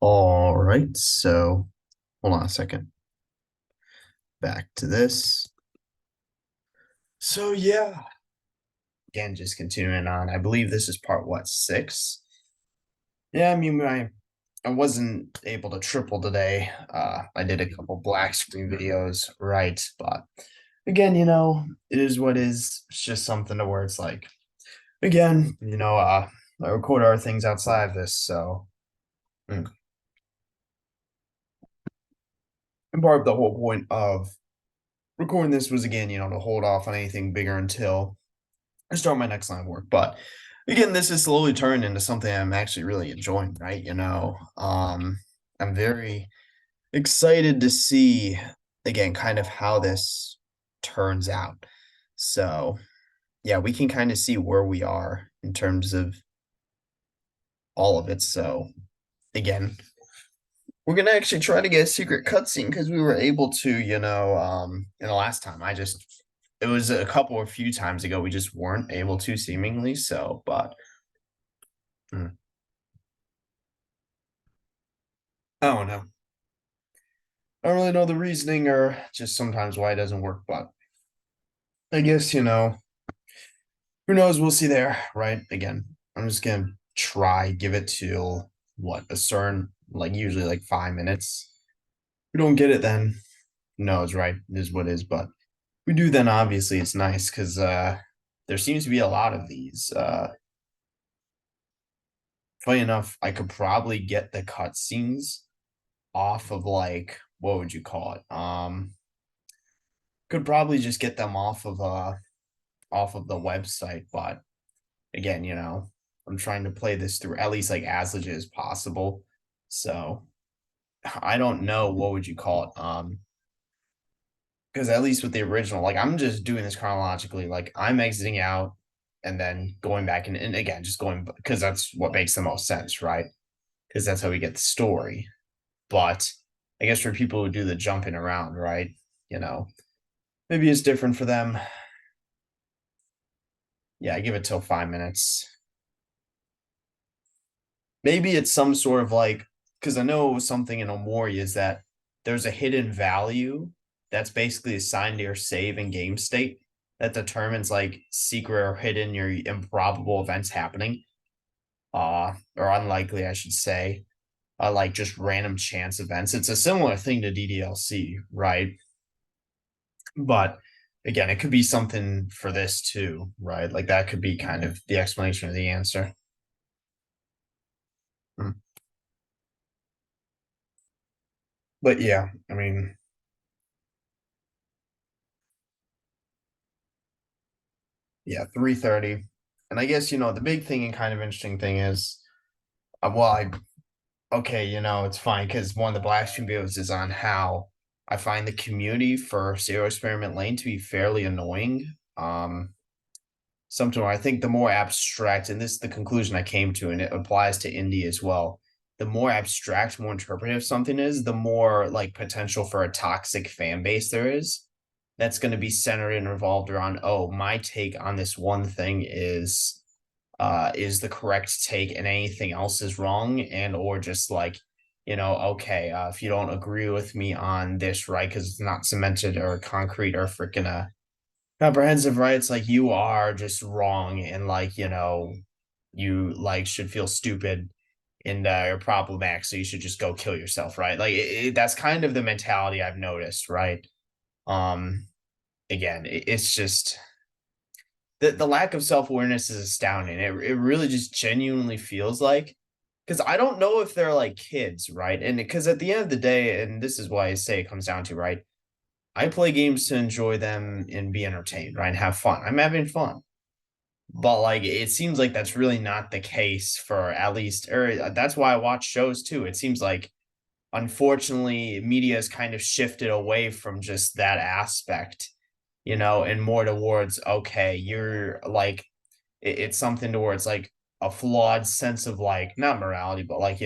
All right, so hold on a second. Back to this. So yeah, again, just continuing on. I believe this is part what, 6? Yeah, I mean, I wasn't able to triple today. I did a couple black screen videos, right? But again, it is what is. It's just something to where it's like, again, I record other things outside of this, so mm. And part of the whole point of recording this was again, to hold off on anything bigger until I start my next line of work. But again, this is slowly turned into something I'm actually really enjoying, right? I'm very excited to see again kind of how this turns out. So yeah, we can kind of see where we are in terms of all of it. So again, we're gonna actually try to get a secret cutscene because we were able to, in the last time. It was a couple or few times ago we just weren't able to seemingly. So, but I don't know. I don't really know the reasoning or just sometimes why it doesn't work, but I guess, who knows? We'll see there, right? Again, I'm just gonna try, give it till what, a certain, like usually like 5 minutes. If we don't get it, then who knows, right? It is what it is, but if we do, then obviously it's nice because there seems to be a lot of these. Funny enough, I could probably get the cutscenes off of like what would you call it? Could probably just get them off of the website, but again, I'm trying to play this through at least like as legit as possible. So I don't know what would you call it. Because at least with the original, like I'm just doing this chronologically. Like I'm exiting out and then going back and again just going because that's what makes the most sense, right? Because that's how we get the story. But I guess for people who do the jumping around, right? You know, maybe it's different for them. Yeah, I give it till 5 minutes. Maybe it's some sort of like because I know something in Omori is that there's a hidden value that's basically assigned to your save and game state that determines like secret or hidden your improbable events happening. Or unlikely, I should say. Like just random chance events. It's a similar thing to DDLC, right? But again, it could be something for this too, right? Like that could be kind of the explanation of the answer. Hmm. But yeah, I mean, yeah, 3:30. And I guess, the big thing and kind of interesting thing is, well, okay, it's fine because one of the black stream videos is on how I find the community for Zero Experiment Lane to be fairly annoying. Something where I think the more abstract, and this is the conclusion I came to, and it applies to indie as well. The more abstract, more interpretive something is, the more like potential for a toxic fan base there is. That's going to be centered and revolved around, oh, my take on this one thing is the correct take and anything else is wrong, and or just like, okay, if you don't agree with me on this, right, because it's not cemented or concrete or freaking comprehensive rights, like you are just wrong and like, you like should feel stupid and you're problematic, so you should just go kill yourself, right? Like that's kind of the mentality I've noticed, right? Um, again, it's just the lack of self-awareness is astounding. It really just genuinely feels like because I don't know if they're like kids, right? And because at the end of the day, and this is why I say it comes down to, right? I play games to enjoy them and be entertained, right? And have fun. I'm having fun. But like it seems like that's really not the case for at least or that's why I watch shows too. It seems like unfortunately media has kind of shifted away from just that aspect, and more towards okay, you're like it's something towards like a flawed sense of like not morality, but like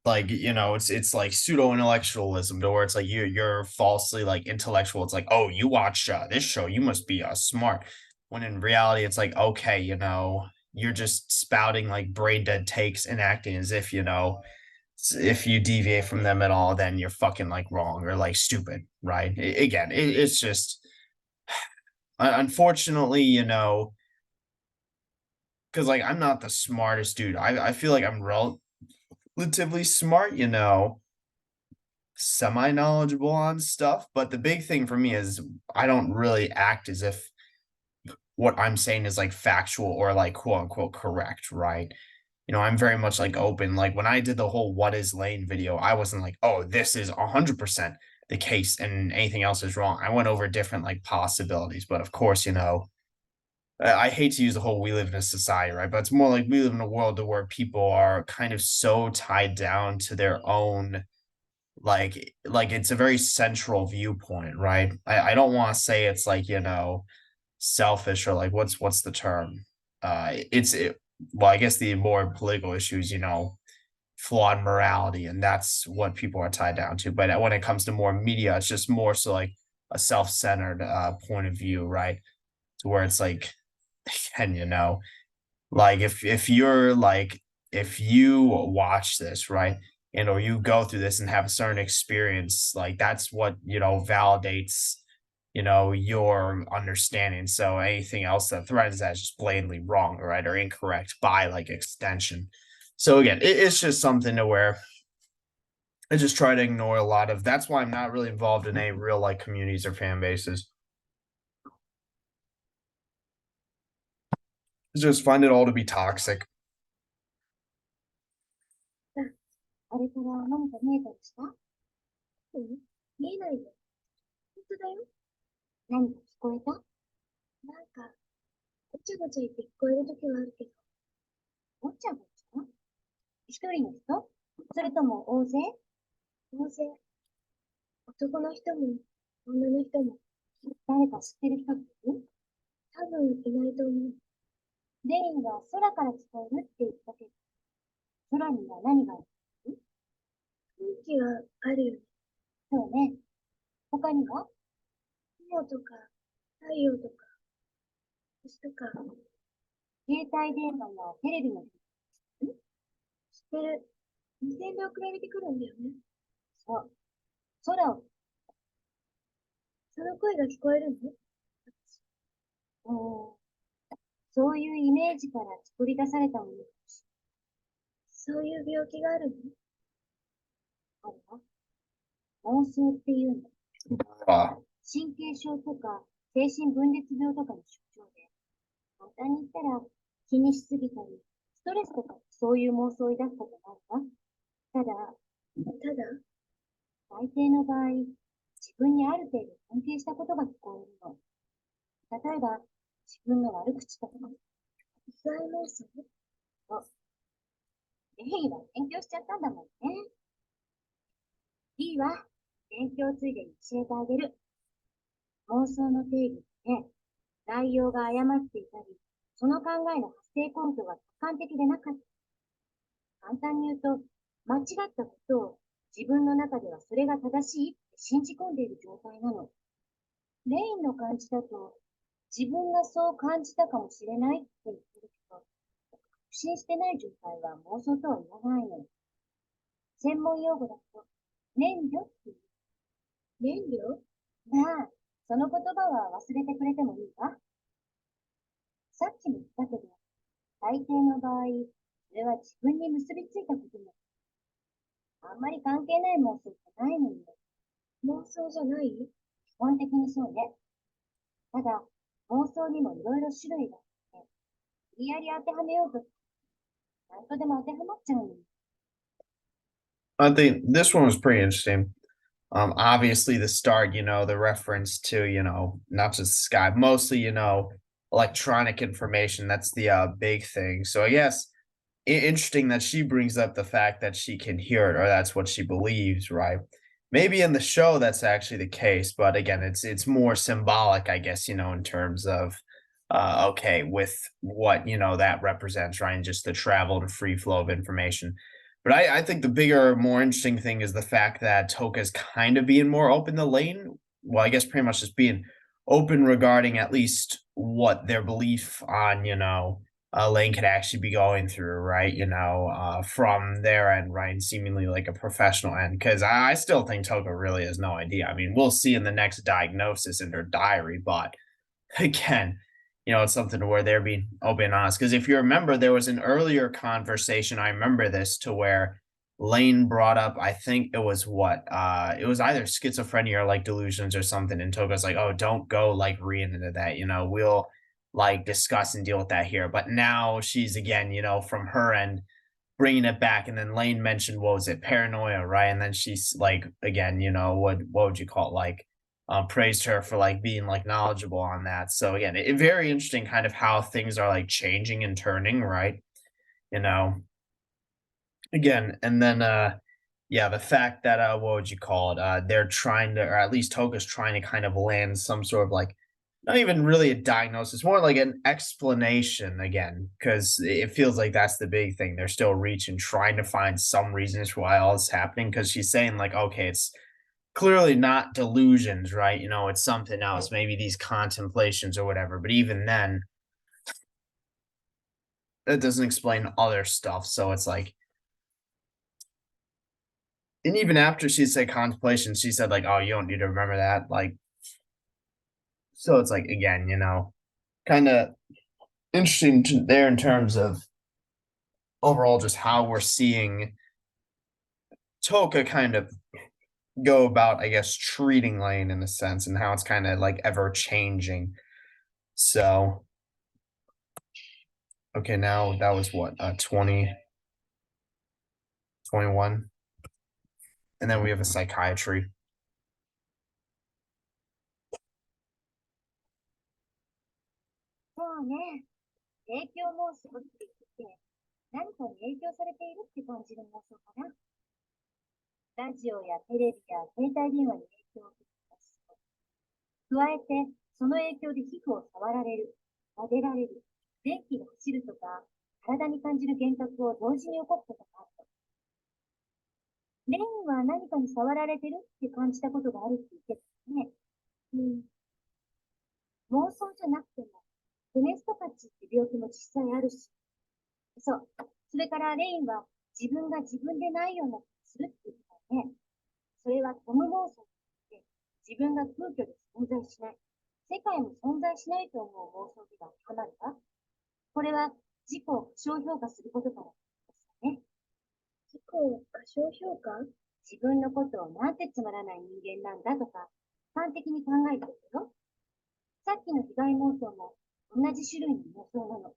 it's like pseudo intellectualism to where it's like you're falsely like intellectual. It's like, oh, you watch this show, you must be smart. When in reality, it's like, okay, you're just spouting like brain dead takes and acting as if, if you deviate from them at all, then you're fucking like wrong or like stupid, right? Again, it's just unfortunately, because like I'm not the smartest dude. I feel like I'm relatively smart, semi knowledgeable on stuff. But the big thing for me is I don't really act as if what I'm saying is like factual or like quote unquote correct, right? I'm very much like open. Like when I did the whole what is Lane video, I wasn't like, oh, this is 100% the case and anything else is wrong. I went over different like possibilities. But of course, I hate to use the whole we live in a society, right? But it's more like we live in a world where people are kind of so tied down to their own like it's a very central viewpoint, right? I don't want to say it's like, selfish or like what's the term? Well, I guess the more political issues, flawed morality, and that's what people are tied down to. But when it comes to more media, it's just more so like a self-centered point of view, right? To where it's like, and like if you watch this, right, and or you go through this and have a certain experience, like that's what validates your understanding. So anything else that threatens that is just blatantly wrong, right, or incorrect by like extension. So again, it's just something to where I just try to ignore a lot of. That's why I'm not really involved in any real like communities or fan bases. I just find it all to be toxic. あれから何か見えたりした？うん、見えないよ。本当だよ。何か聞こえた？なんか、ごちゃごちゃ言って聞こえるときはあるけど、ごちゃごちゃ一人の人それとも大勢？大勢。男の人も、女の人も、誰か知ってる人っている？多分いないと思う。レインが空から聞こえるって言ったけど、空には何がある？空気はあるよね。そうね。他には雲とか、太陽とか、星とか、携帯電話やテレビの、知ってる。無線で送られてくるんだよね。そう。空を、その声が聞こえるの？うん。そういうイメージから作り出されたもの。そういう病気があるの？あるわ。妄想っていうの。Uh, 神経症とか精神分裂病とかの症状で、簡単に言ったら気にしすぎたり、ストレスとかそういう妄想を抱くことがあるわ。ただ、大抵の場合、自分にある程度関係したことが聞こえるの。例えば、自分の悪口とか。被害妄想？そう。レイは勉強しちゃったんだもんね。いいわ。勉強ついでに教えてあげる。妄想の定義って、内容が誤っていたり、その考えの発生根拠が客観的でなかった。簡単に言うと、間違ったことを自分の中ではそれが正しいって信じ込んでいる状態なの。レインの感じだと、自分がそう感じたかもしれないって言ってるけど、確信してない状態は妄想とは言わないの。専門用語だと、念慮っていう。念慮？まあ、その言葉は忘れてくれてもいいわ。さっきも言ったけど、大抵の場合、それは自分に結びついたことも、あんまり関係ない妄想じゃないのよ。妄想じゃない？基本的にそうね。ただ、妄想にもいろいろ種類があって、無理やり当てはめようと、何とでも当てはまっちゃうのよ。I think this one was pretty interesting. Obviously the start, the reference to, not just Skype, mostly, electronic information. That's the big thing. So I guess interesting that she brings up the fact that she can hear it, or that's what she believes, right? Maybe in the show that's actually the case, but again, it's more symbolic, I guess, in terms of okay, with what that represents, right? And just the travel and free flow of information. But I think the bigger, more interesting thing is the fact that Toka's kind of being more open to Lane. Well, I guess pretty much just being open regarding at least what their belief on, Lain could actually be going through, right? From their end, right? And seemingly like a professional end. Because I still think Toka really has no idea. I mean, we'll see in the next diagnosis in her diary, but again, it's something where they're being open and honest. Because if you remember, there was an earlier conversation. I remember this to where Lane brought up, I think it was what? It was either schizophrenia or like delusions or something. And Toga's like, oh, don't go like reading into that. We'll like discuss and deal with that here. But now she's again, from her end, bringing it back. And then Lane mentioned, what was it, paranoia, right? And then she's like, again, what would you call it? Like, praised her for like being like knowledgeable on that. So again, very interesting kind of how things are like changing and turning, right? You know, again, and then yeah, the fact that what would you call it? They're trying to, or at least Toga's trying to kind of land some sort of like not even really a diagnosis, more like an explanation again, because it feels like that's the big thing. They're still reaching, trying to find some reasons for why all this is happening. Because she's saying like, okay, it's clearly not delusions, right? It's something else, maybe these contemplations or whatever. But even then, that doesn't explain other stuff. So it's like, and even after she said contemplation, she said like, "Oh, you don't need to remember that." Like, so it's like again, kind of interesting there in terms of overall just how we're seeing Toka kind of go about, I guess, treating Lane in a sense, and how it's kind of like ever changing. So, okay, now that was what 2021, and then we have a psychiatry. そうね。影響妄想って言って、何かに影響されているって感じる妄想かな。ラジオやテレビや携帯電話に影響を受けています。加えて、その影響で皮膚を触られる、撫でられる、電気が走るとか、体に感じる幻覚を同時に起こすことがあると。レインは何かに触られてるって感じたことがあるって言ってたね。うん、妄想じゃなくても、テネストパチって病気も実際あるし、そう。それからレインは自分が自分でないような気がするって言ってたよね。それはトム妄想で自分が空虚で存在しない。世界も存在しないと思う妄想には当てはまるか。これは自己を過小評価することからですよね。自己を過小評価。自分のことをなんてつまらない人間なんだとか、端的に考えてるよ。さっきの被害妄想も同じ種類の妄想なの。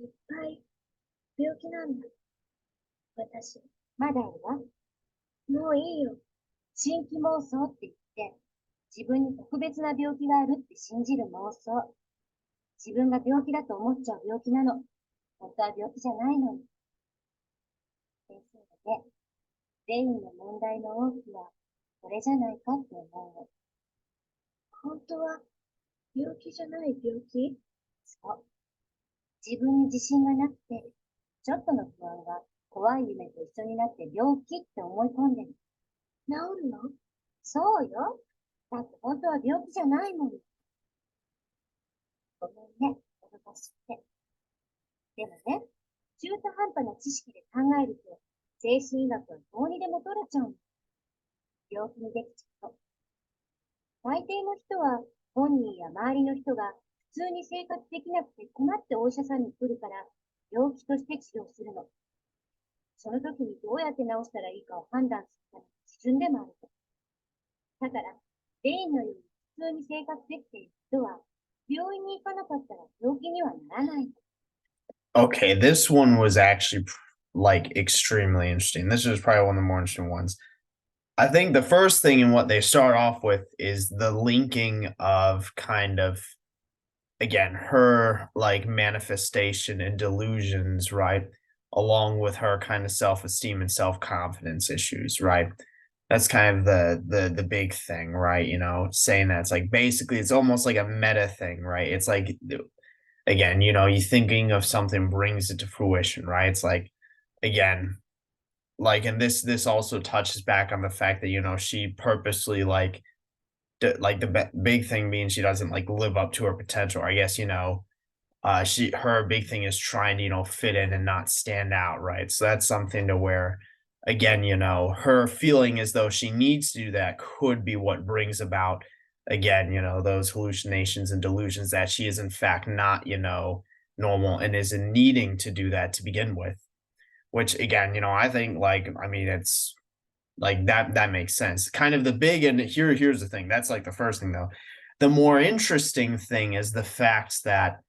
いっぱい病気なんだ。私。まだあるわ。もういいよ。新規妄想って言って、自分に特別な病気があるって信じる妄想。自分が病気だと思っちゃう病気なの。本当は病気じゃないのに。先生がね、レインの問題の多くは、これじゃないかって思うの。本当は病気じゃない病気。そう。自分に自信がなくて、ちょっとの不安が怖い夢と一緒になって病気って思い込んでる。治るの。そうよ。だって本当は病気じゃないもん。ごめんね、おかしくて。でもね、中途半端な知識で考えると、精神医学はどうにでも取れちゃうの。病気にできちゃうと。大抵の人は、本人や周りの人が普通に生活できなくて困ってお医者さんに来るから、病気として治療するの。その時にどうやって治したらいいかを判断するための基準でもあると。だから、レインのように普通に生活できている人は、病院に行かなかったら病気にはならないの。Okay, this one was actually like extremely interesting. This was probably one of the more interesting ones. I think the first thing in what they start off with is the linking of kind of again her like manifestation and delusions, right? Along with her kind of self-esteem and self-confidence issues, right? That's kind of the big thing, right? Saying that it's like basically it's almost like a meta thing, right? It's like again, you thinking of something brings it to fruition, right? It's like again, like and this also touches back on the fact that she purposely like like the big thing being she doesn't like live up to her potential. I guess Her big thing is trying to, fit in and not stand out, right? So that's something to where, again, her feeling as though she needs to do that could be what brings about, again, those hallucinations and delusions that she is in fact not, normal and is in needing to do that to begin with. Which again, I think like, I mean, it's like that makes sense. Kind of the big and here's the thing. That's like the first thing though. The more interesting thing is the fact that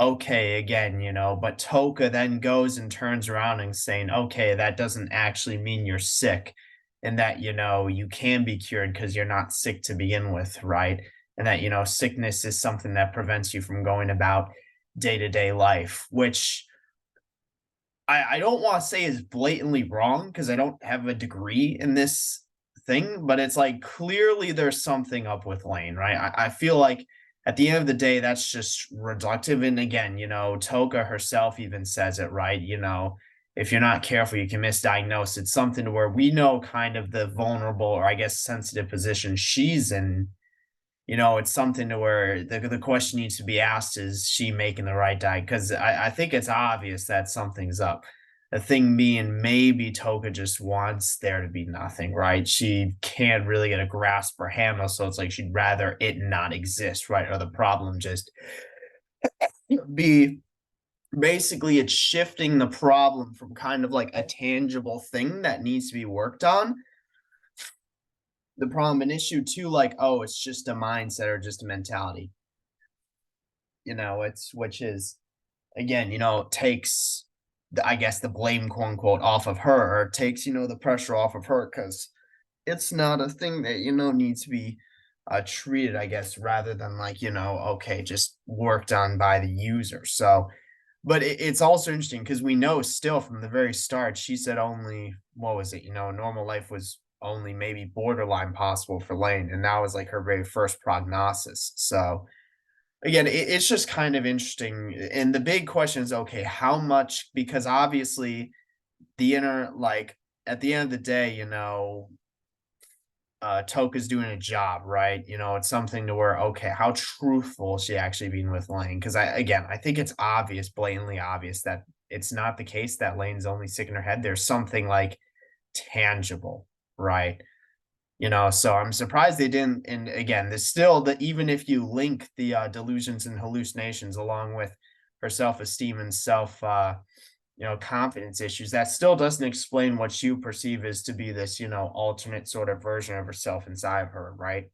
okay, again, but Toka then goes and turns around and saying, okay, that doesn't actually mean you're sick and that, you can be cured because you're not sick to begin with, right? And that, sickness is something that prevents you from going about day-to-day life, which I don't want to say is blatantly wrong because I don't have a degree in this thing, but it's like clearly there's something up with Lane, right? I feel like at the end of the day, that's just reductive. And again, Toka herself even says it, right? If you're not careful, you can misdiagnose. It's something to where we know kind of the vulnerable or I guess sensitive position she's in. It's something to where the question needs to be asked, is she making the right diet? Because I think it's obvious that something's up. The thing being, maybe Toka just wants there to be nothing, right? She can't really get a grasp or handle, so it's like she'd rather it not exist, right? Or the problem just be basically it's shifting the problem from kind of like a tangible thing that needs to be worked on the problem an issue to like, oh, it's just a mindset or just a mentality. It's which is again, takes I guess the blame quote unquote off of her or takes, the pressure off of her because it's not a thing that, needs to be treated, I guess, rather than like, okay, just worked on by the user. So but it's also interesting because we know still from the very start, she said only what was it, normal life was only maybe borderline possible for Lane, and that was like her very first prognosis. So again, it's just kind of interesting. And the big question is, okay, how much? Because obviously, the inner, like, at the end of the day, Toka's doing a job, right? It's something to where, okay, how truthful is she actually being with Lane? Because I think it's obvious, blatantly obvious that it's not the case that Lane's only sick in her head. There's something like tangible, right? So I'm surprised they didn't. And again, there's still that even if you link the delusions and hallucinations along with her self-esteem and self, confidence issues, that still doesn't explain what you perceive as to be this, alternate sort of version of herself inside of her, right?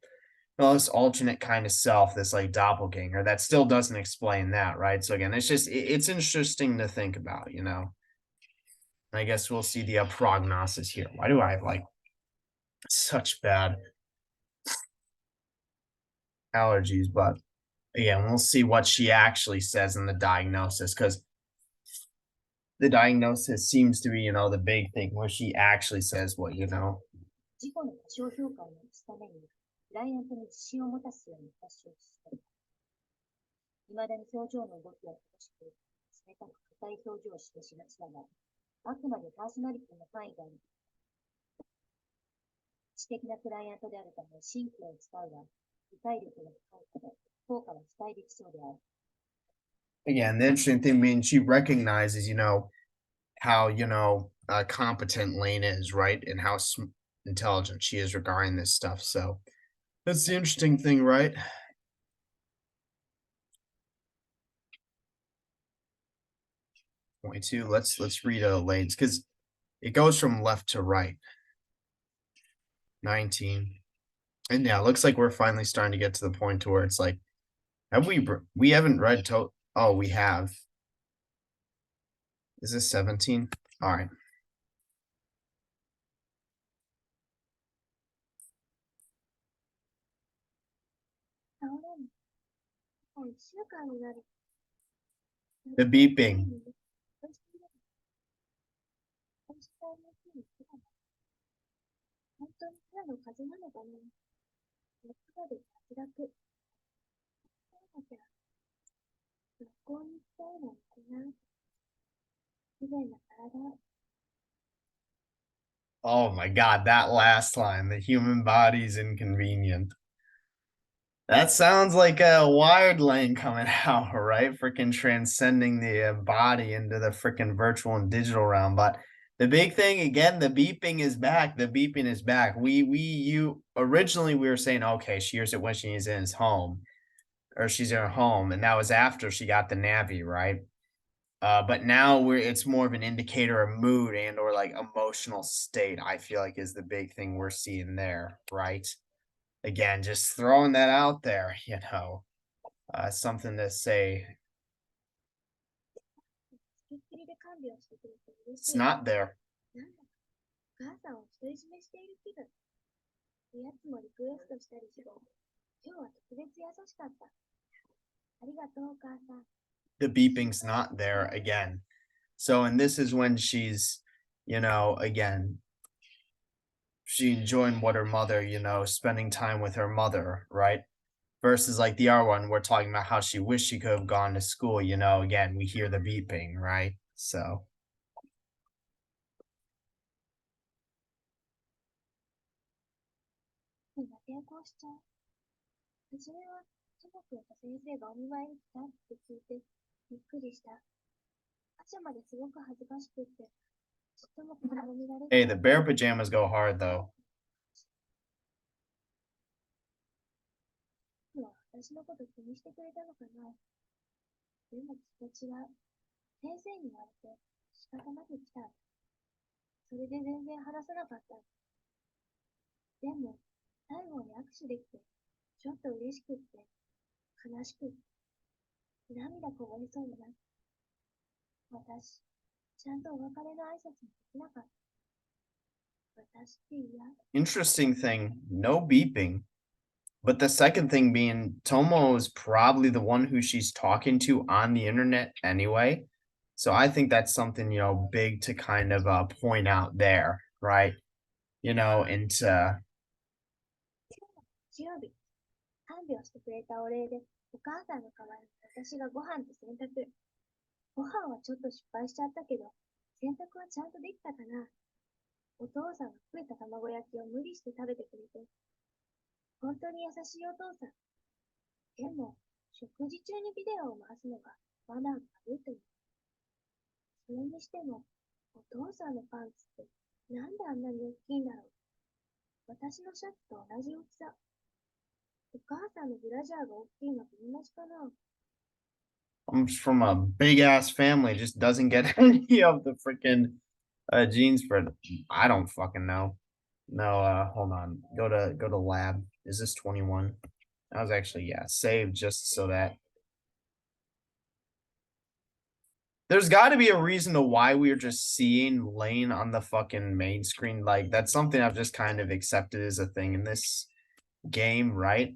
This alternate kind of self, this like doppelganger, that still doesn't explain that, right? So again, it's just it's interesting to think about. I guess we'll see the prognosis here. Why do I have like such bad allergies? But again, we'll see what she actually says in the diagnosis because the diagnosis seems to be, the big thing where she actually says what. 自己の過小評価をなくすために、クライアントに自信を持たすように話を進めた。未だに表情の動きは正しく、冷たく硬い表情を示しがちだが、あくまでパーソナリティの範囲外に知的なクライアントであるため、神経を使うが、理解力が高いため、効果は期待できそうである。Again, the interesting thing being she recognizes, how, competent Lane is, right? And how intelligent she is regarding this stuff. So that's the interesting thing, right? 22. Let's read Lane's because it goes from left to right. 19. And yeah, it looks like we're finally starting to get to the point to where it's like, we haven't read oh, we have. Is this 17? All right. 倒れる。もう1週間になる。The beeping. 本当にただの風邪なのかな。熱が出て脱落。そうだけど、学校に行きたいなんてな。不便な体。Oh my God, that last line, the human body's inconvenient. That sounds like a wired lane coming out, right? Freaking transcending the body into the freaking virtual and digital realm. But the big thing again, the beeping is back. The beeping is back. You originally we were saying, okay, she hears it when she's in his home or she's in her home, and that was after she got the Navi, right? But now it's more of an indicator of mood and or like emotional state, I feel like is the big thing we're seeing there, right? Again, just throwing that out there, something to say. つきっきりで看病してくれて嬉 It's しい。not there. なんだか、お母さんを独り占めしている気分。おやつもリクエストしたりして、今日は特別優しかった。ありがとう、お母さん。The beeping's not there again. So, and this is when she's, again, she enjoying what her mother, spending time with her mother, right? Versus like the R one, we're talking about how she wished she could have gone to school, again, we hear the beeping, right? So みんな抵抗しちゃう。初めは、ともくんと先生がお見舞いに来たって聞いて、びっくりした。パジャマですごく恥ずかしくって、ちっとも子供見られ hey, て the bear pajamas go hard though. は私のこと気にしてくれたのかな。でもきっと違う。先生に言われて仕方なく来た。それで全然話さなかった。でも、最後に握手できて、ちょっと嬉しくって、悲しくって、涙こぼれそうになった。私、ちゃんとお別れの挨拶もできなかった。私って嫌。Interesting thing, no beeping. But the second thing being, Tomo is probably the one who she's talking to on the internet anyway. So I think that's something, big to kind of point out there, right? And 日曜日、看病してくれたお礼で、お母さんの代わりに私がご飯と洗濯。ご飯はちょっと失敗しちゃったけど、洗濯はちゃんとできたかな。お父さんが食えた卵焼きを無理して食べてくれて、本当に優しいお父さん。でも、食事中にビデオを回すのがマナーが悪いという。それにしても、お父さんのパンツってなんであんなに大きいんだろう。私のシャツと同じ大きさ。お母さんのブラジャーが大きいのと同じかな。comes from a big ass family, just doesn't get any of the freaking gene spread. I don't fucking know. No, hold on. Go to lab. Is this 21? I was actually, yeah, saved just so that there's got to be a reason to why we're just seeing Lane on the fucking main screen. Like that's something I've just kind of accepted as a thing in this game, right?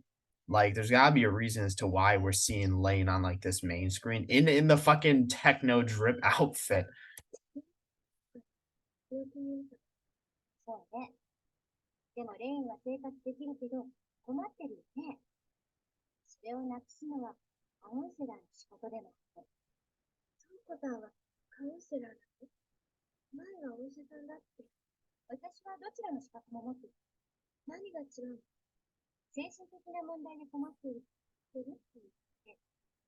Like there's got to be a reason as to why we're seeing Lane on like this main screen in the fucking techno drip outfit. よく言うと。そうね。でもレインは生活できるけど、困ってるよね。それをなくすのはカウンセラーの仕事でもある。そうこさんはカウンセラーなの？前はお医者さんだって。私はどちらの資格も持ってる。何が違うの？精神的な問題で困っているって言って、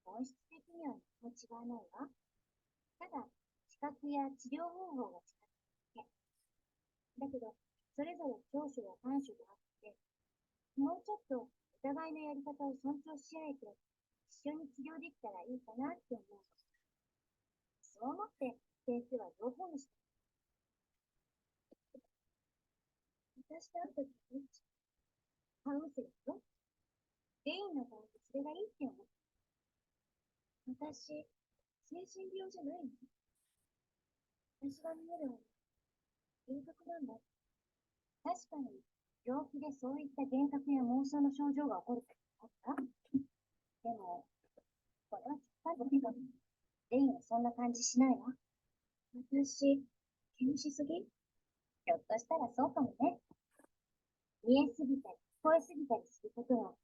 本質的には何も違わないわ。ただ、資格や治療方法が違うだけ。だけど、それぞれ長所や短所があって、もうちょっとお互いのやり方を尊重し合えて、一緒に治療できたらいいかなって思う。そう思って、先生は両方にして、私と会うときに、カウンセラーと、レインの場合でそれがいいって思う。私、精神病じゃないの？私が見えるのは、幻覚なんだ。確かに、病気でそういった幻覚や妄想の症状が起こることあった。でも、これはきっぱりだけど、レインはそんな感じしないわ。私、気にしすぎ？ひょっとしたらそうかもね。見えすぎたり、聞こえすぎたりすることが、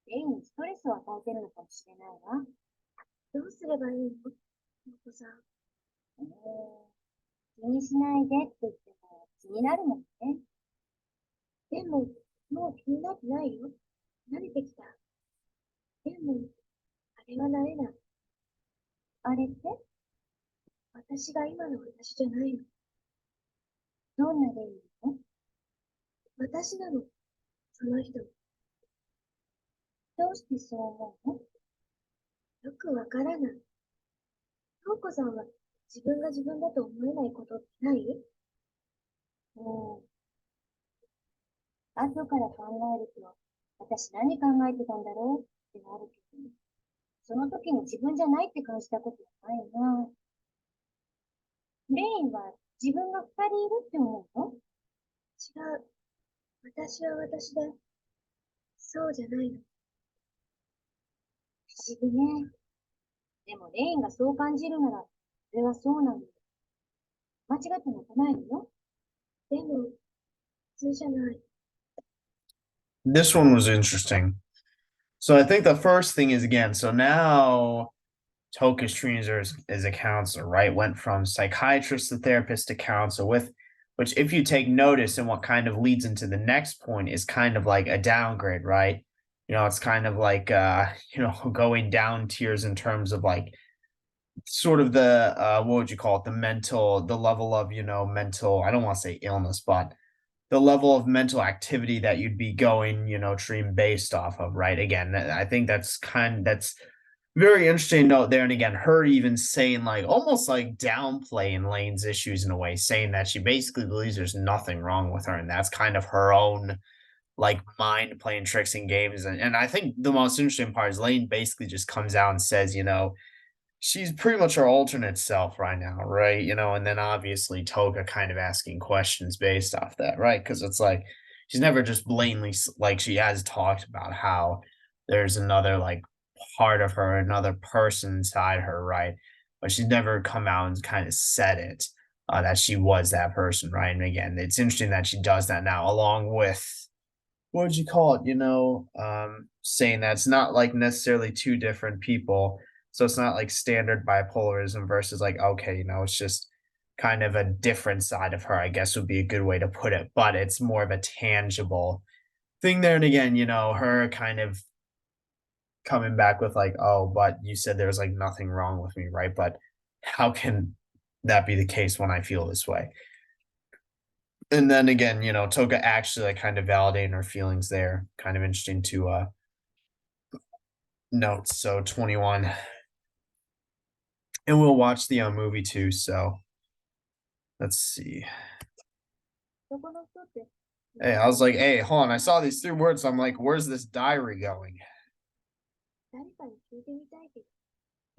レインにストレスを与えてるのかもしれないわ。どうすればいいの？お子さん。気にしないでって言っても気になるもんね。でも、もう気になってないよ。慣れてきた。でも、あれは慣れない。あれって私が今の私じゃないの。どんなレイなの？私なの、その人。どうしてそう思うの？よくわからない。トウコさんは自分が自分だと思えないことってない？うん。後から考えると、私何考えてたんだろうってなるけど、その時に自分じゃないって感じたことはないな。レインは自分が二人いるって思うの？違う。私は私で、そうじゃないの。不思議ね。でもレインがそう感じるなら、それはそうなの。間違ってなんかないのよ。でも、普通じゃない。This one was interesting. So I think the first thing is again, so now Toka's treating her as a counselor, right? Went from psychiatrist to therapist to counselor with which if you take notice and what kind of leads into the next point is kind of like a downgrade, right? It's kind of like going down tiers in terms of like sort of the what would you call it? The level of, mental, I don't want to say illness, but the level of mental activity that you'd be going, treating based off of, right? Again, I think that's very interesting note there. And again, her even saying like almost like downplaying Lane's issues in a way, saying that she basically believes there's nothing wrong with her. And that's kind of her own like mind playing tricks and games. And I think the most interesting part is Lane basically just comes out and says, she's pretty much her alternate self right now, right? And then obviously Toga kind of asking questions based off that, right? Because it's like she's never just blatantly like she has talked about how there's another like part of her, another person inside her, right? But she's never come out and kind of said it that she was that person, right? And again, it's interesting that she does that now, along with what would you call it? Saying that it's not like necessarily two different people. So it's not like standard bipolarism versus like, okay, it's just kind of a different side of her, I guess would be a good way to put it. But it's more of a tangible thing there. And again, her kind of coming back with like, oh, but you said there's like nothing wrong with me, right? But how can that be the case when I feel this way? And then again, Toga actually like kind of validating her feelings there. Kind of interesting to note. So 21. And we'll watch the movie too. So let's see. 男の人って自 Hey, 分 I が was 自 like, 分だ hey, と hold on. 思 I えない。saw these three words. I'm like, where's this diary going? 誰かに聞いてみたいけど、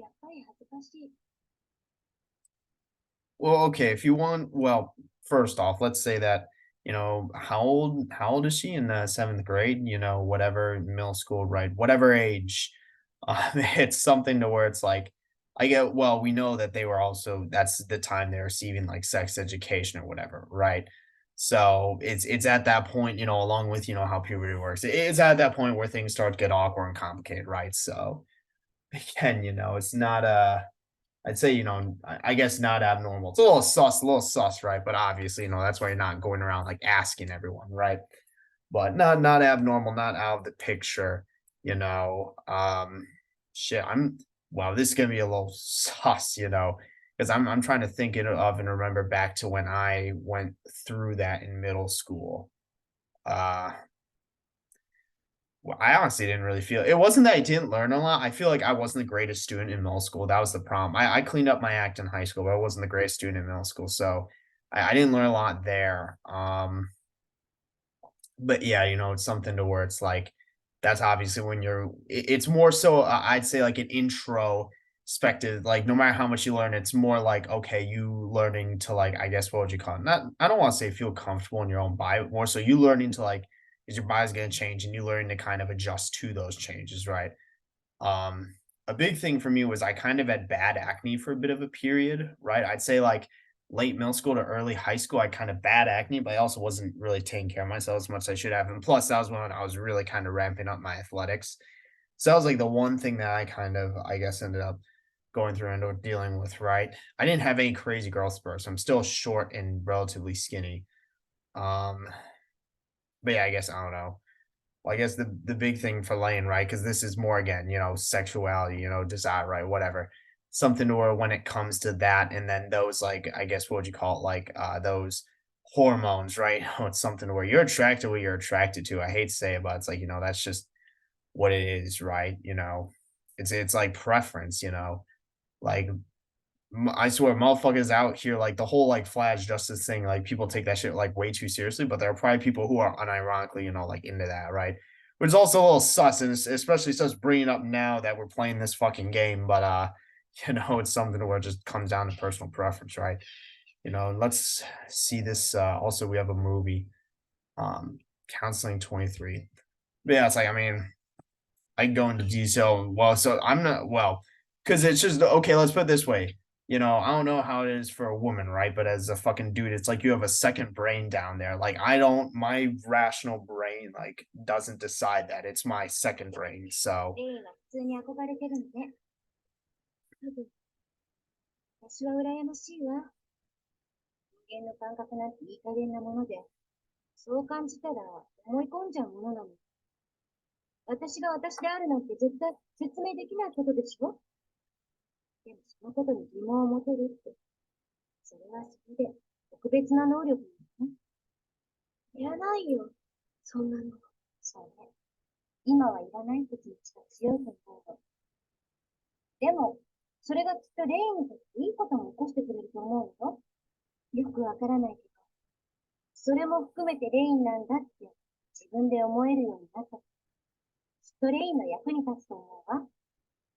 やっぱり恥ずかしい。Well, okay, if you want, well, first off, let's say that, how old is she in the seventh grade? Whatever middle school, right? Whatever age. It's something to where it's like, well, we know that they were also that's the time they're receiving like sex education or whatever, right? So it's at that point, along with how puberty works, it's at that point where things start to get awkward and complicated, right? So again, it's not I'd say, I guess not abnormal. It's a little sus, right? But obviously, that's why you're not going around like asking everyone, right? But not abnormal, not out of the picture, you know. Shit, I'm wow, this is gonna be a little sus, because I'm trying to think of and remember back to when I went through that in middle school. Uh well, I honestly didn't really feel it wasn't that I didn't learn a lot. I feel like I wasn't the greatest student in middle school. That was the problem. I cleaned up my act in high school, but I wasn't the greatest student in middle school. So I didn't learn a lot there. But yeah, it's something to where it's like that's obviously when it's more so I'd say like an intro perspective. Like no matter how much you learn, it's more like okay, you learning to like I guess what would you call it? Not I don't want to say feel comfortable in your own body, but more so you learning to like is your body's gonna change and you learning to kind of adjust to those changes, right? Um, a big thing for me was I kind of had bad acne for a bit of a period, right? I'd say like late middle school to early high school, I kind of bad acne, but I also wasn't really taking care of myself as much as I should have. And plus, that was when I was really kind of ramping up my athletics. So that was like the one thing that I kind of, I guess, ended up going through and dealing with, right? I didn't have any crazy growth spurts. I'm still short and relatively skinny. Um, but yeah, I guess I don't know. well, I guess the big thing for Lane, right? Because this is more again, sexuality, desire, right? Whatever. Something to where when it comes to that, and then those like, I guess what would you call it? Like those hormones, right? It's something where you're attracted to what you're attracted to. I hate to say it, but it's like, that's just what it is, right? It's like preference, like I swear, motherfuckers out here, like the whole like flash justice thing, like people take that shit like way too seriously, but there are probably people who are unironically, like into that, right? Which is also a little sus, and especially sus bringing up now that we're playing this fucking game, but it's something where it just comes down to personal preference, right? Let's see this. Also, we have a movie, Counseling 23. But yeah, it's like, I mean, I can go into detail. Well, so I'm not well, because it's just okay. Let's put it this way. I don't know how it is for a woman, right? But as a fucking dude, it's like you have a second brain down there. Like I don't, my rational brain like doesn't decide that. It's my second brain. So レイは普通に憧れてるのね。多分、私は羨ましいわ。人間の感覚なんていい加減なもので、そう感じたら思い込んじゃうものなの。私が私であるなんて絶対説明できないことでしょ。でもそのことに疑問を持てるって、それはそれで特別な能力なのね。いらないよ、そんなの。そうね。今はいらないって気持ちが強いと思うの。でも、それがきっとレイにとっていいことも起こしてくれると思うのよ。よくわからないけど、それも含めてレインなんだって自分で思えるようになった。きっとレインの役に立つと思うわ。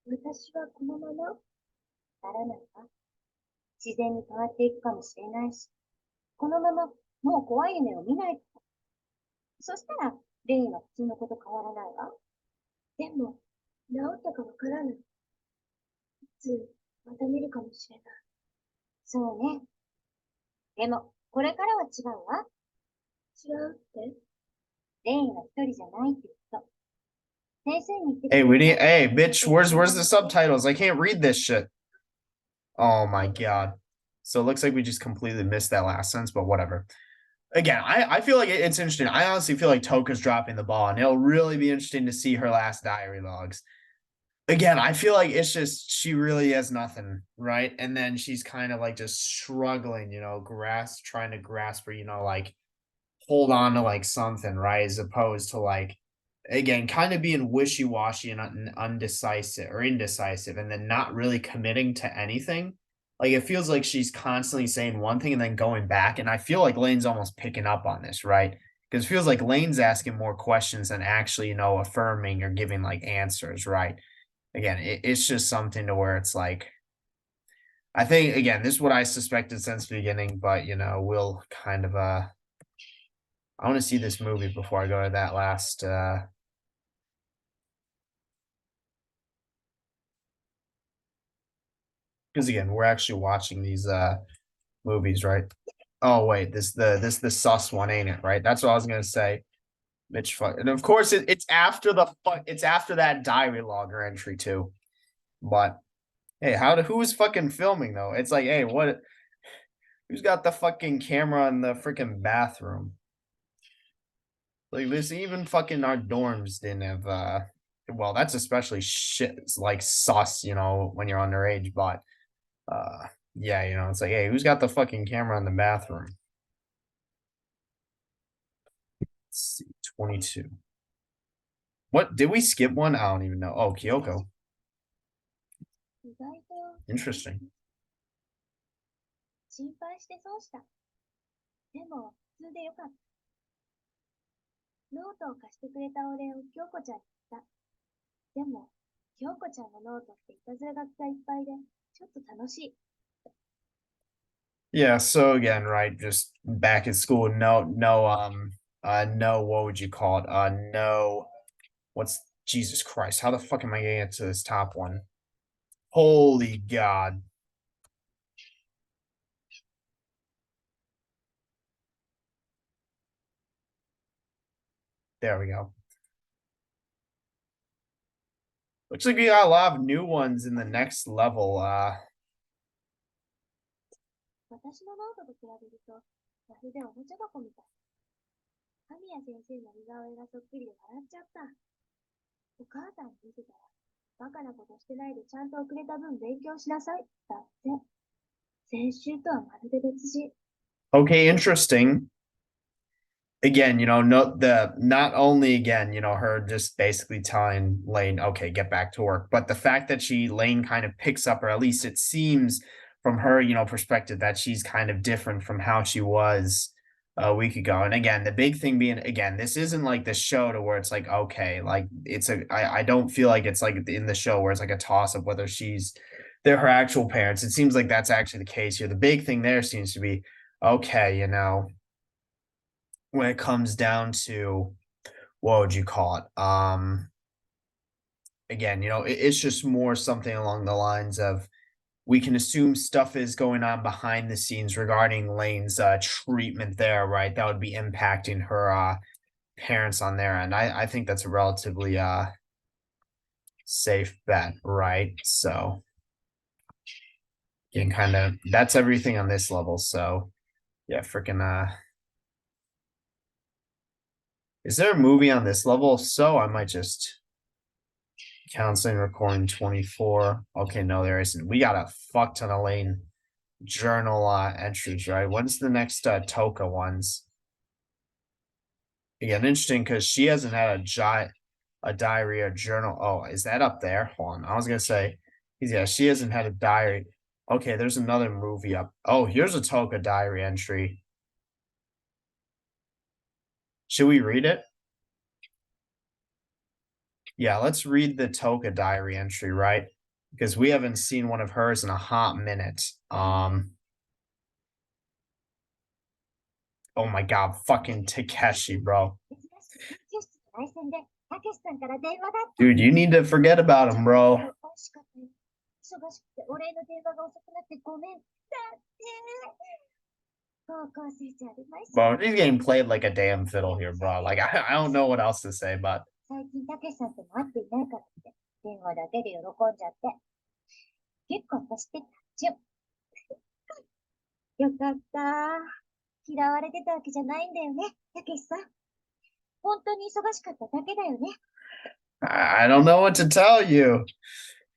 私はこのままならないわ。自然に変わっていくかもしれないし、このままもう怖い夢を見ないと。そしたら、レインは普通のこと変わらないわ。でも、治ったかわからない。いつ、また見るかもしれない。そうね。でも、これからは違うわ。違うってレインは一人じゃないって言った。先生に言ってく hey, れ we た。need hey bitch, where's the subtitles? I can't read this shit. Oh my god. So it looks like we just completely missed that last sentence, but whatever. Again, I feel like it's interesting. I honestly feel like Toka's dropping the ball, and it'll really be interesting to see her last diary logs. Again, I feel like it's just she really has nothing, right? And then she's kind of like just struggling, trying to grasp or, like hold on to like something, right? As opposed to like again, kind of being wishy-washy and undecisive or indecisive and then not really committing to anything. Like it feels like she's constantly saying one thing and then going back. And I feel like Lane's almost picking up on this, right? Because it feels like Lane's asking more questions than actually, affirming or giving like answers, right? Again, it's just something to where it's like, I think again, this is what I suspected since the beginning, but we'll kind of I want to see this movie before I go to that last because again, we're actually watching these movies, right? Oh wait, this sus one, ain't it? Right? That's what I was gonna say. Mitch fuck, and of course it's after it's after that diary logger entry too. But hey, who is fucking filming though? It's like, hey, who's got the fucking camera in the freaking bathroom? Like this, even fucking our dorms didn't have well, that's especially shit like sus, when you're underage, but yeah, it's like, hey, who's got the fucking camera in the bathroom? Let's see, 22. What did we skip one? I don't even know. Oh, Kyoko. 意外と Interesting. 心配して損した。でも、普通でよかった。ノートを貸してくれたお礼を京子ちゃんに言った。でも、京子ちゃんのノートっていたずら書きがいっぱいで、ちょっと楽しい。Yeah, so again, right, just back at school, no, what would you call it? No, what's Jesus Christ? How the fuck am I getting to this top one? Holy God. There we go. Looks like we got a lot of new ones in the next level. 私のノートと比べると、まるでおもちゃ箱みたい。神谷先生の似顔絵がそっくりで笑っちゃった。お母さんに見せたら、バカなことしてないでちゃんと遅れた分勉強しなさい。だって。先週とはまるで別人。Okay, interesting. Again, not only again, her just basically telling Lane, okay, get back to work, but the fact that Lane kind of picks up, or at least it seems from her, perspective that she's kind of different from how she was a week ago. And again, the big thing being, again, this isn't like the show to where it's like, okay, like I don't feel like it's like in the show where it's like a toss up whether they're her actual parents. It seems like that's actually the case here. The big thing there seems to be, okay, when it comes down to what would you call it? Again, it's just more something along the lines of we can assume stuff is going on behind the scenes regarding Lane's treatment there, right? That would be impacting her parents on their end. I think that's a relatively safe bet, right? So you can kind of that's everything on this level. So yeah, freaking is there a movie on this level? So I might just counseling recording 24. Okay, no, there isn't. We got a fuck ton of Lane journal entries, right? When's the next Toka ones? Again, interesting because she hasn't had a diary or journal. Oh, is that up there? Hold on. I was gonna say, yeah, she hasn't had a diary. Okay, there's another movie up. Oh, here's a Toka diary entry. Should we read it? Yeah, let's read the Toka diary entry, right? Because we haven't seen one of hers in a hot minute. Oh my god, fucking Takeshi, bro. Dude, you need to forget about him, bro. Bro, he's getting played like a damn fiddle here, bro. Like, I don't know what else to say, but 最近たけしさんとも会っていないからって、電話だけで喜んじゃって。結構私って単純。よかった。嫌われてたわけじゃないんだよね、たけしさん。本当に忙しかっただけだよね。I don't know what to tell you.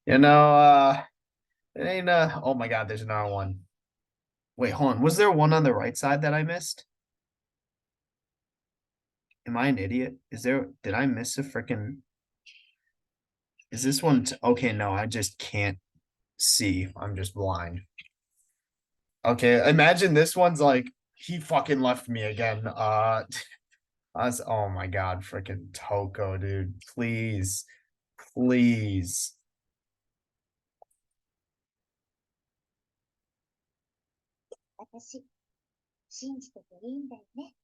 You know, it ain't oh my god, there's another one. Wait, hold on. Was there one on the right side that I missed? Am I an idiot? Did I miss a freaking is this one okay, no, I just can't see. I'm just blind. Okay, imagine this one's like he fucking left me again. Oh my god, freaking Toko, dude. Please. Please. 私、信じてていいんだよね。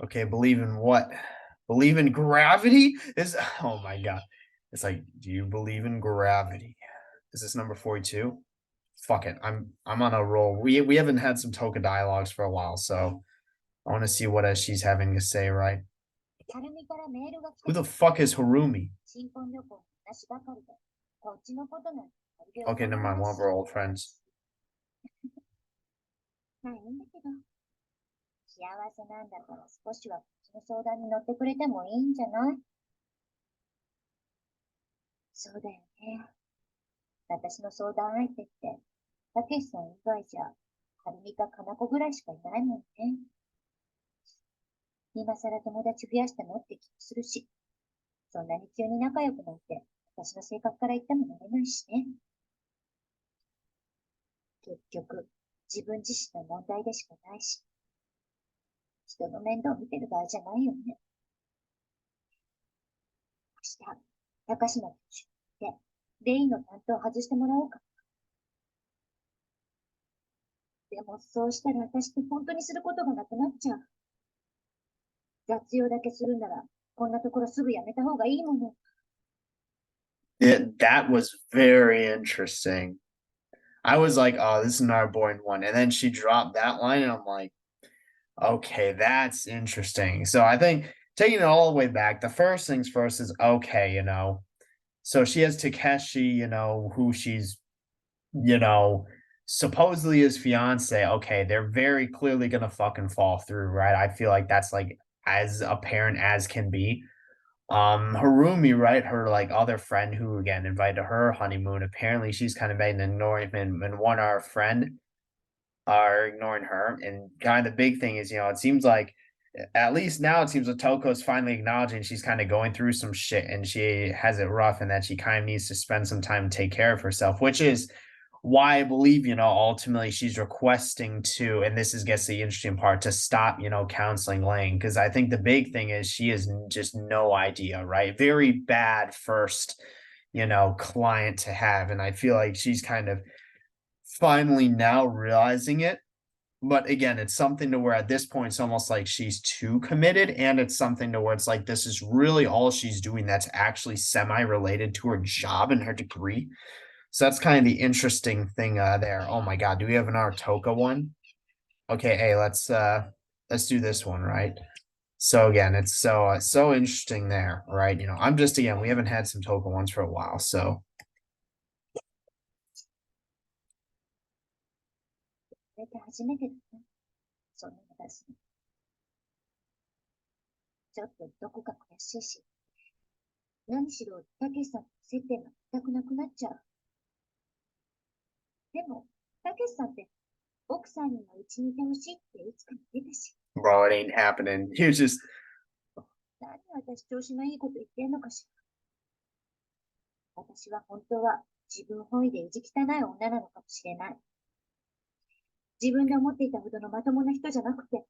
Okay, believe in what? Believe in gravity? Oh my god. It's like, do you believe in gravity? Is this number 42? Fuck it. I'm on a roll. We haven't had some Toka dialogues for a while, so I want to see what she's having to say, right? Who the fuck is Harumi? Okay, never mind. One of our old friends. まあいいんだけど、幸せなんだから少しはこっちの相談に乗ってくれてもいいんじゃない？そうだよね。私の相談相手って、たけしさん以外じゃ、はるみかかなこぐらいしかいないもんね。今更友達増やしたのって気もするし、そんなに急に仲良くなんて、私の性格から言ってもなれないしね。結局、自分自身の問題でしかないし、人の面倒を見てる場合じゃないよね。明日、高島と一緒に行って、レインの担当を外してもらおうか。でも、そうしたら私って本当にすることがなくなっちゃう。雑用だけするなら、こんなところすぐやめた方がいいもの。That was very interesting. I was like, oh, this is another boring one. And then she dropped that line, and I'm like, okay, that's interesting. So I think taking it all the way back, the first things first is okay, so she has Takeshi, who she's, you know, supposedly his fiance, okay, they're very clearly gonna fucking fall through, right? I feel like that's like as apparent as can be. Harumi, right, her like other friend who again invited to her honeymoon, apparently she's kind of been ignoring him and one our friend are ignoring her. And kind of the big thing is, it seems like at least now it seems like Toko's finally acknowledging she's kind of going through some shit and she has it rough and that she kind of needs to spend some time to take care of herself, which is why I believe, ultimately she's requesting to, and this is gets the interesting part, to stop, counseling Lain. Cause I think the big thing is she has just no idea, right? Very bad first, client to have. And I feel like she's kind of finally now realizing it. But again, it's something to where at this point it's almost like she's too committed, and it's something to where it's like this is really all she's doing that's actually semi-related to her job and her degree. So that's kind of the interesting thing there. Oh my god, do we have an Artoka one? Okay, hey, let's do this one, right? So again, it's so interesting there, right? I'm just again, we haven't had some Toka ones for a while, so れて初めてだな。そんな私。ちょっとどこか悔しいし。何しろ、たけしさんと接点が全くなくなっちゃう。でも、たけしさんって奥さんにはうちにいてほしいっていつか言ってたし。bro, it ain't happening. You're just 何私調子のいいこと言ってんのかしら。私は本当は自分本位で意地汚い女なのかもしれない。自分で思っていたほどのまともな人じゃなくて、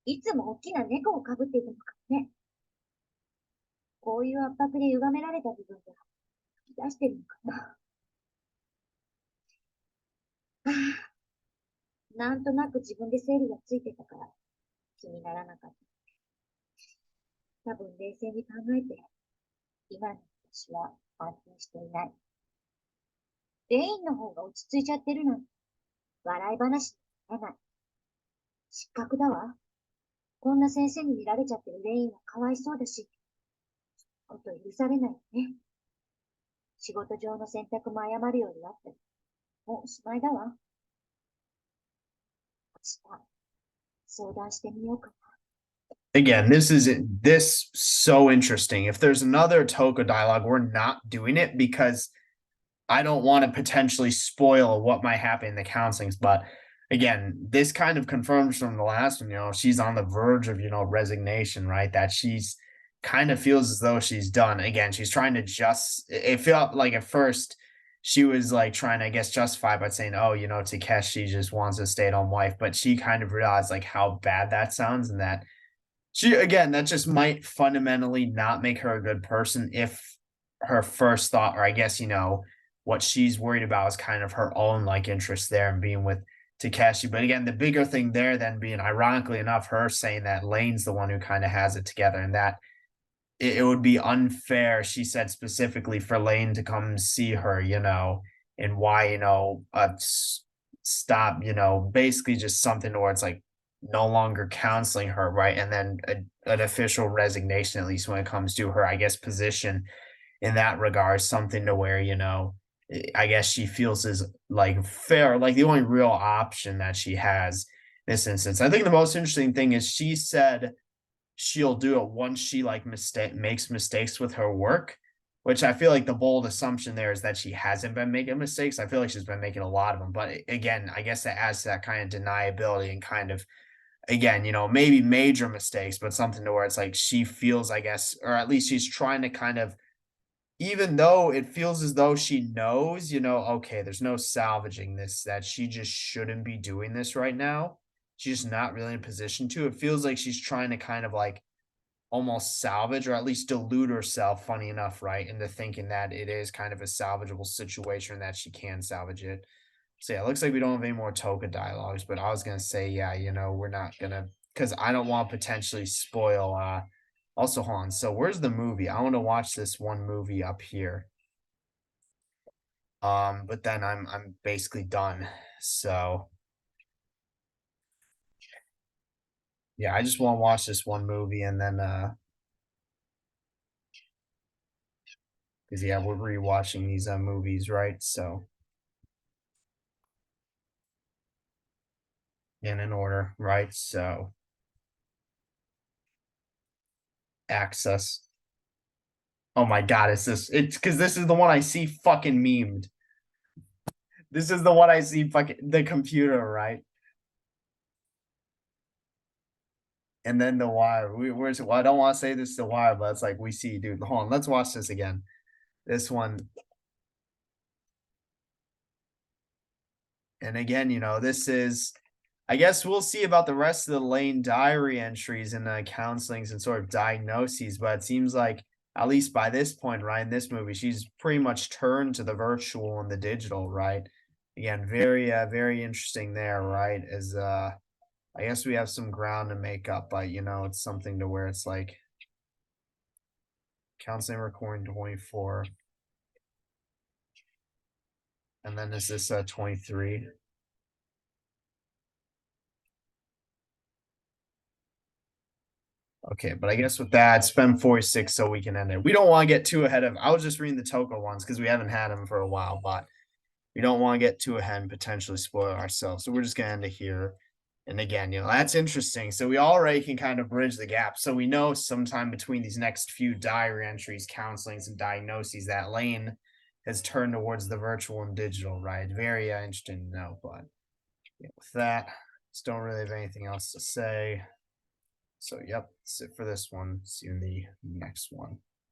いつも大きな猫をかぶっていたのかもね。こういう圧迫で歪められた部分が吹き出してるのかな。はあ、なんとなく自分で整理がついてたから気にならなかった。多分冷静に考えて、今の私は安定していない。レインの方が落ち着いちゃってるなんて笑い話にならない。失格だわ。こんな先生に見られちゃってるレインはかわいそうだし、こと許されないよね。仕事上の選択も謝るようになって、もうおしまいだわ。明日、相談してみようかな。again, this so interesting. If there's another Toka dialogue, we're not doing it because I don't want to potentially spoil what might happen in the counselings. But again, this kind of confirms from the last one, she's on the verge of, resignation, right? That she's kind of feels as though she's done. Again, she's trying to it felt like at first she was like trying to, I guess, justify by saying, oh, Takeshi just wants a stay at home wife. But she kind of realized like how bad that sounds and that she again, that just might fundamentally not make her a good person if her first thought, or I guess, what she's worried about is kind of her own like interest there and being with Takeshi. But again, the bigger thing there then being ironically enough, her saying that Lane's the one who kind of has it together and that it would be unfair, she said specifically for Lane to come see her, and why, stop, basically just something where it's like no longer counseling her, right? And then an official resignation, at least when it comes to her, I guess, position in that regard, something to where, I guess she feels is like fair, like the only real option that she has in this instance. I think the most interesting thing is she said she'll do it once she like makes mistakes with her work, which I feel like the bold assumption there is that she hasn't been making mistakes. I feel like she's been making a lot of them, but again, I guess that adds to that kind of deniability and kind of again, maybe major mistakes, but something to where it's like she feels, I guess, or at least she's trying to kind of, even though it feels as though she knows, okay, there's no salvaging this, that she just shouldn't be doing this right now. She's just not really in a position to. It feels like she's trying to kind of like almost salvage or at least delude herself, funny enough, right, into thinking that it is kind of a salvageable situation that she can salvage it. So yeah, it looks like we don't have any more Toka dialogues, but I was gonna say, yeah, we're not gonna because I don't want to potentially spoil also hold on. So where's the movie? I want to watch this one movie up here. But then I'm basically done. So yeah, I just want to watch this one movie and then because yeah, we're rewatching these movies, right? So in order, right? So access. Oh my god, it's because this is the one I see fucking memed. This is the one I see fucking the computer, right? And then the wire. Well, I don't want to say this is the wire, but it's like we see, dude. Hold on, let's watch this again. This one. And again, this is I guess we'll see about the rest of the Lane diary entries and counselings and sort of diagnoses, but it seems like at least by this point, right, in this movie, she's pretty much turned to the virtual and the digital, right? Again, very interesting there, right? As I guess we have some ground to make up, but it's something to where it's like counseling recording 24. And then is this 23? Okay, but I guess with that, spend 46 so we can end it. We don't want to get too ahead of. I was just reading the Toko ones because we haven't had them for a while, but we don't want to get too ahead and potentially spoil ourselves. So we're just gonna end it here. And again, that's interesting. So we already can kind of bridge the gap. So we know sometime between these next few diary entries, counselings, and diagnoses that Lain has turned towards the virtual and digital, right? Very interesting to know. But with that, just don't really have anything else to say. So, yep, that's it for this one. See you in the next one.